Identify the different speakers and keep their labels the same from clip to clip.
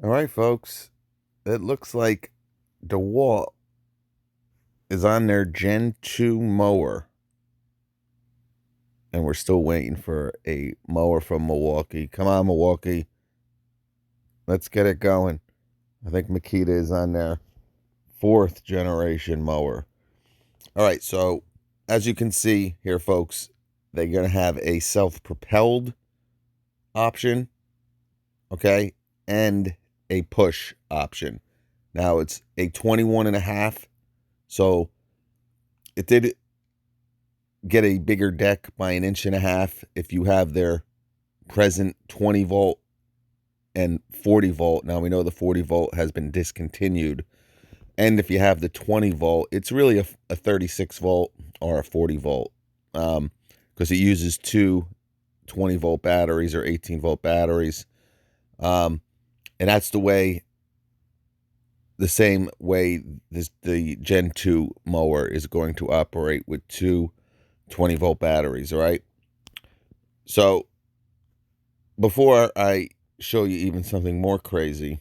Speaker 1: All right, folks. It looks like Dewalt is on their Gen 2 mower, and we're still waiting for a mower from Milwaukee. Come on, Milwaukee. Let's get it going. I think Makita is on their fourth generation mower. All right, so as you can see here, folks, they're going to have a self-propelled option, okay, and a push option. Now it's a 21 and a half, so it did get a bigger deck by an inch and a half if you have their present 20 volt and 40 volt. Now we know the 40 volt has been discontinued. And if you have the 20 volt, it's really a 36 volt or a 40 volt, because it uses two 20 volt batteries or 18 volt batteries. And that's the same way the Gen 2 mower is going to operate, with two 20 volt batteries. All right. So before I show you even something more crazy,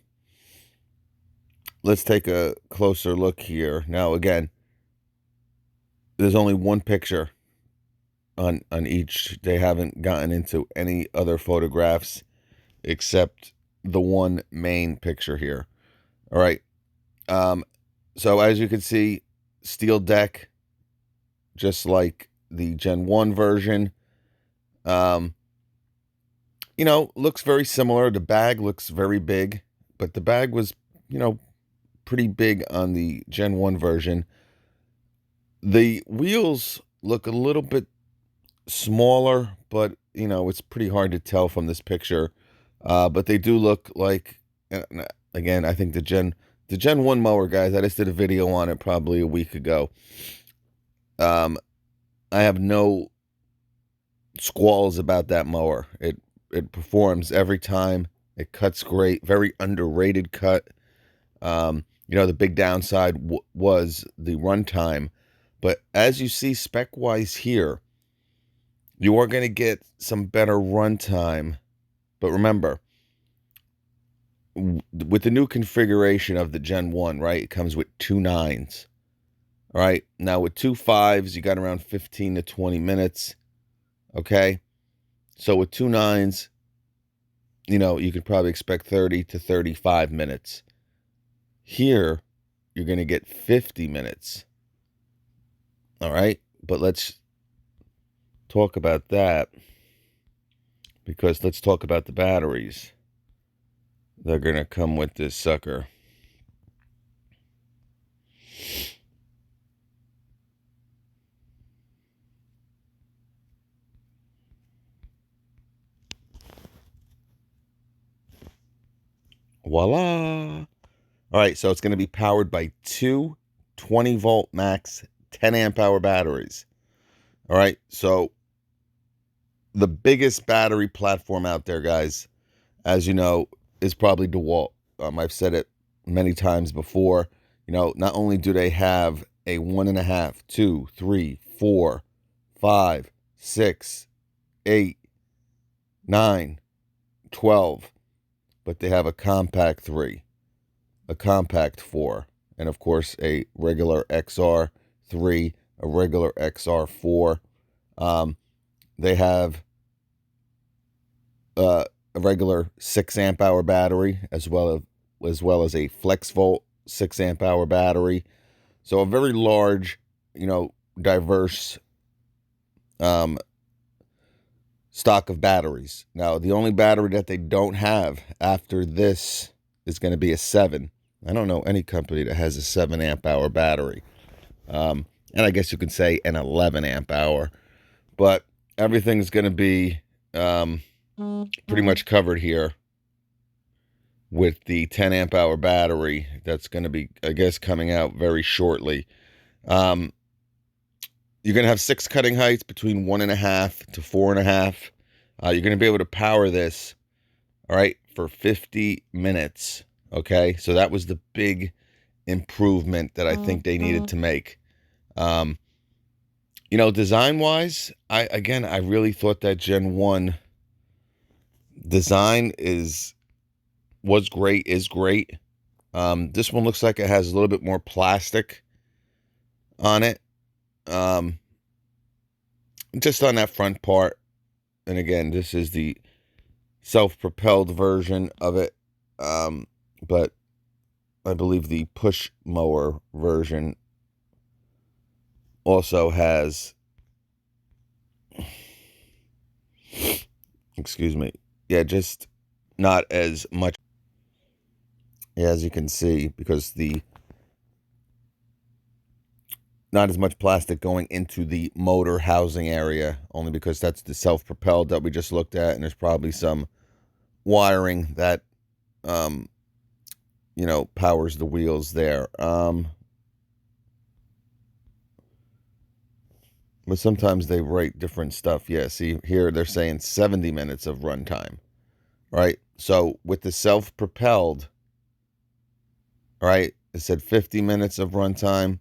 Speaker 1: let's take a closer look here. Now, again, there's only one picture on each. They haven't gotten into any other photographs except the one main picture here. All right. So as you can see, steel deck, just like the Gen 1 version. Looks very similar. The bag looks very big, but the bag was, pretty big on the Gen 1 version. The wheels look a little bit smaller, but, it's pretty hard to tell from this picture. But they do look like, again, I think the Gen 1 mower, guys, I just did a video on it probably a week ago. I have no squalls about that mower. It performs every time. It cuts great. Very underrated cut. The big downside was the runtime. But as you see spec-wise here, you are going to get some better runtime. But remember, with the new configuration of the Gen 1, right, it comes with two 9s. All right. Now with two 5s, you got around 15 to 20 minutes. Okay. So with two 9s, you could probably expect 30 to 35 minutes. Here, you're going to get 50 minutes. All right. But let's talk about that, because let's talk about the batteries. They're going to come with this sucker. Voila. All right, so it's going to be powered by two 20 volt max 10 amp hour batteries. All right, so the biggest battery platform out there, guys, as you know, is probably DeWalt. I've said it many times before. Not only do they have a 1.5, 2, 3, 4, 5, 6, 8, 9, 12, but they have a compact 3, a compact 4, and of course a regular XR3, a regular XR4. They have a regular 6 amp hour battery, as well as a flex volt 6 amp hour battery. So a very large, diverse stock of batteries. Now, the only battery that they don't have after this is going to be a 7. I don't know any company that has a 7 amp hour battery. And I guess you could say an 11 amp hour. But everything's going to be pretty much covered here with the 10 amp hour battery that's going to be, I guess, coming out very shortly. You're going to have 6 cutting heights between 1.5 to 4.5. You're going to be able to power this, all right, for 50 minutes. Okay, so that was the big improvement that I think they needed to make. Design wise, I really thought that Gen 1 design is was great, is great. This one looks like it has a little bit more plastic on it. Just on that front part. And again, this is the self-propelled version of it. But I believe the push mower version also has, excuse me, yeah, just not as much, yeah, as you can see, because not as much plastic going into the motor housing area, only because that's the self-propelled that we just looked at, and there's probably some wiring that powers the wheels there. But sometimes they write different stuff. Yeah, see here they're saying 70 minutes of runtime, right? So with the self-propelled, right, it said 50 minutes of runtime,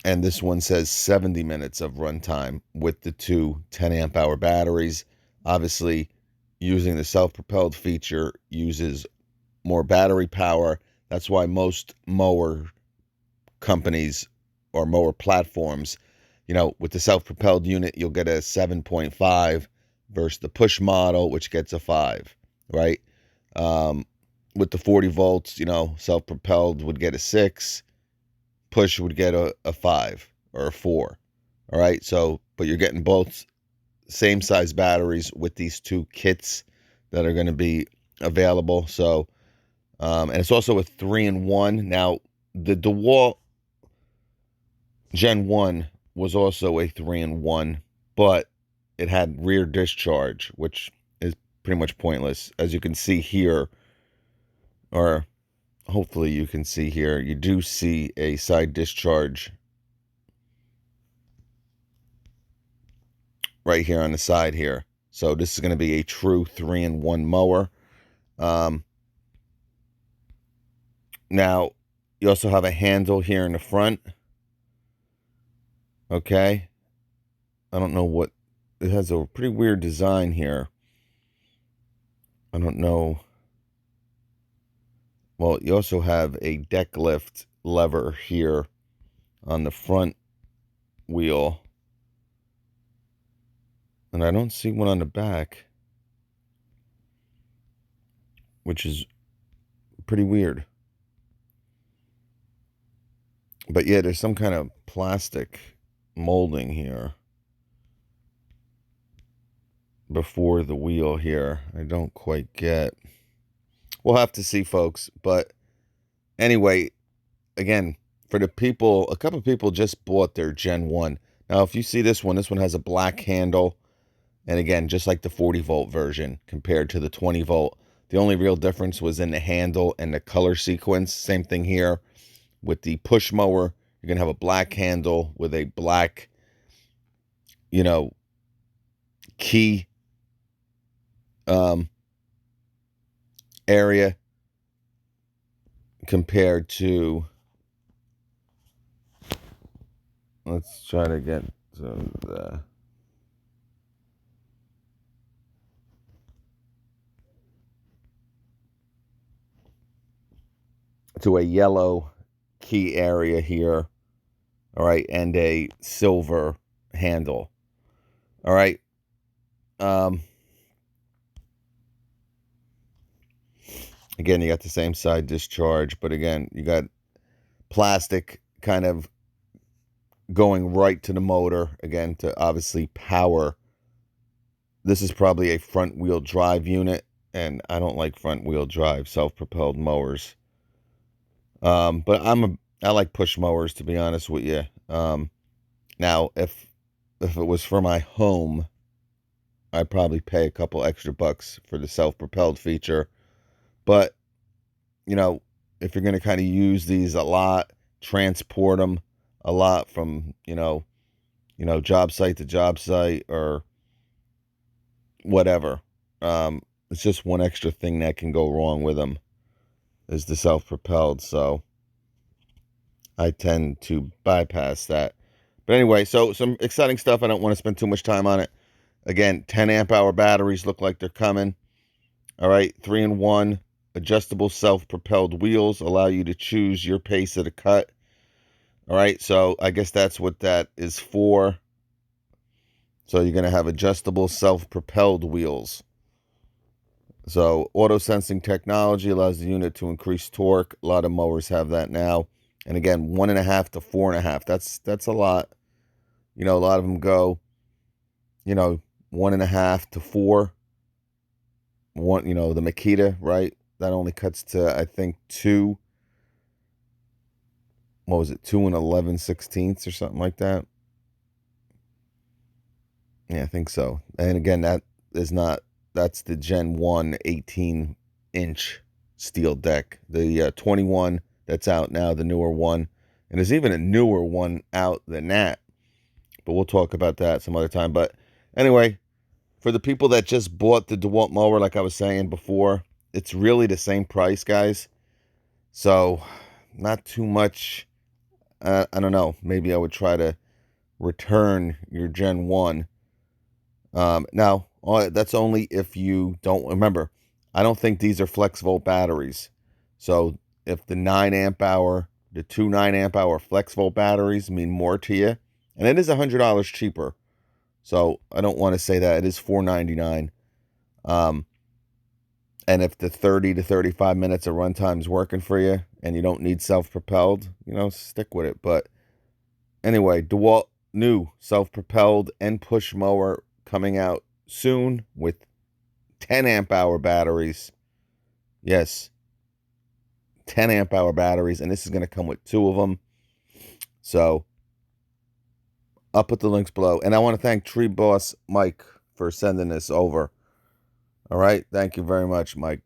Speaker 1: and this one says 70 minutes of runtime with the two 10 amp hour batteries. Obviously, using the self-propelled feature uses more battery power. That's why most mower companies or mower platforms, with the self-propelled unit, you'll get a 7.5 versus the push model, which gets a 5, right? With the 40 volts, self-propelled would get a 6, push would get a 5 or a 4. All right. So, but you're getting both same size batteries with these two kits that are going to be available. So, and it's also a 3-in-1. Now, the Dewalt Gen 1 was also a 3-in-1, but it had rear discharge, which is pretty much pointless. As you can see here, or hopefully you can see here, you do see a side discharge right here on the side here. So this is going to be a true 3-in-1 mower. Now, you also have a handle here in the front. Okay. I don't know what, it has a pretty weird design here. I don't know. Well, you also have a deck lift lever here on the front wheel. And I don't see one on the back, which is pretty weird. But yeah, there's some kind of plastic molding here before the wheel here. I don't quite get. We'll have to see, folks. But anyway, again, for the people, a couple of people just bought their Gen 1. Now, if you see this one has a black handle. And again, just like the 40-volt version compared to the 20-volt. The only real difference was in the handle and the color sequence. Same thing here with the push mower. You're going to have a black handle with a black, key area compared to, let's try to get to a yellow key area here. All right. And a silver handle. All right. Again, you got the same side discharge, but again, you got plastic kind of going right to the motor, again, to obviously power. This is probably a front wheel drive unit, and I don't like front wheel drive self-propelled mowers. But I like push mowers, to be honest with you. Now, if it was for my home, I'd probably pay a couple extra bucks for the self-propelled feature. But, if you're going to kind of use these a lot, transport them a lot from, job site to job site or whatever. It's just one extra thing that can go wrong with them is the self-propelled. So I tend to bypass that. But anyway, so some exciting stuff. I don't want to spend too much time on it. Again, 10 amp hour batteries look like they're coming. All right, 3-in-1 adjustable self-propelled wheels allow you to choose your pace of the cut. All right, so I guess that's what that is for. So you're going to have adjustable self-propelled wheels. So auto-sensing technology allows the unit to increase torque. A lot of mowers have that now. And again, 1.5 to 4.5. That's a lot. You know, a lot of them go, 1.5 to 4. One, the Makita, right? That only cuts to, I think, 2. What was it? 2 11/16 or something like that. Yeah, I think so. And again, that's the Gen 1 18-inch steel deck. The 21 that's out now, the newer one. And there's even a newer one out than that. But we'll talk about that some other time. But anyway, for the people that just bought the Dewalt mower, like I was saying before, it's really the same price, guys. So, not too much. I don't know. Maybe I would try to return your Gen 1. Now, that's only if you don't remember. I don't think these are flex volt batteries. So if the 9 amp hour, the two 9 amp hour flex volt batteries mean more to you, and it is $100 cheaper. So I don't want to say that it is $499. And if the 30 to 35 minutes of runtime is working for you and you don't need self-propelled, stick with it. But anyway, DeWalt new self-propelled and push mower coming out soon with 10 amp hour batteries. Yes, 10 amp hour batteries, and this is going to come with 2 of them. So I'll put the links below. And I want to thank Tree Boss Mike for sending this over. All right. Thank you very much, Mike.